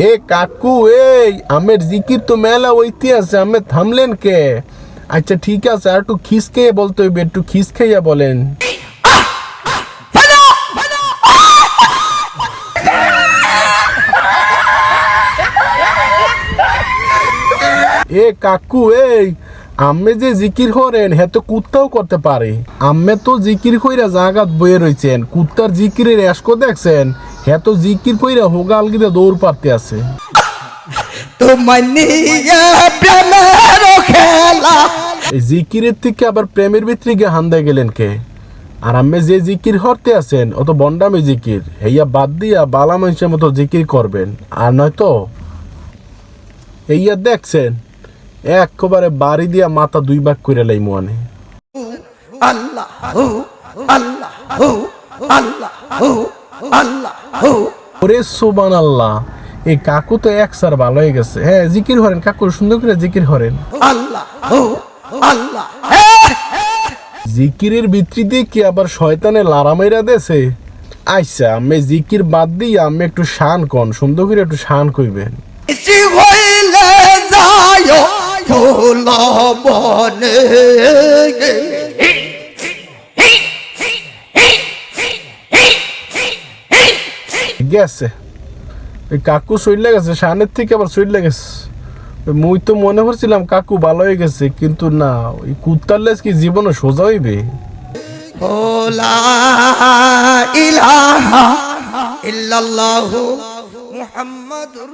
এ কাকু, এই আমের জিকির তো মেলা ওইতে আছে, আমি থামলেন কে? আচ্ছা ঠিক আছে, আর একটু খিস খেয়ে বলতে হইবে, একটু খিস খাইয়া বলেন। এ কাকু, এই আম্মে যে জিকির করেন হে তো কুত্তাও করতে পারে। আম্মে তো জিকির কইরা জাগাত বয়ে রইছেন, কুত্তার জিকিরের এসকো দেখছেন? হে তো জিকির কইরা হোগাল গিয়ে দৌড় পারতে আছে। জিকিরের থেকে আবার প্রেমের ভিতরে গিয়ে হান্দায় গেলেন কে? আর আম্মে যে জিকির হরতে আছেন অত বন্ডামি জিকির, হেয়া বাদ দিয়া বালা মানুষের মতো জিকির করবেন। আর নয়তো এইয়া দেখছেন একবারে বাড়ি দিয়া মাথা 2 ভাগ করে লাই মনে। আল্লাহ আল্লাহ আল্লাহ আল্লাহ। ওরে সুবহানাল্লাহ, এই কাকু তো একসার ভালো হয়ে গেছে। হ্যাঁ জিকির করেন কাকু, সুন্দর করে জিকির করেন। আল্লাহ আল্লাহ। জিকিরের ভিতরি দিয়ে কি আবার শয়তানে লারা মাইরা দেছে? আচ্ছা আমি জিকির বাদ দিয়ে আমি একটু শান কন, সুন্দর করে একটু শান কইবেন। গেছে ওই কাকু শরীর গেছে, শানের থেকে আবার শরীর গেছে। মুই তো মনে করছিলাম কাকু ভালো হয়ে গেছে, কিন্তু না, ওই কুত্তার লেজ কি জীবনে সোজা হইবে? লা ইলাহা ইল্লাল্লাহু মুহাম্মাদুর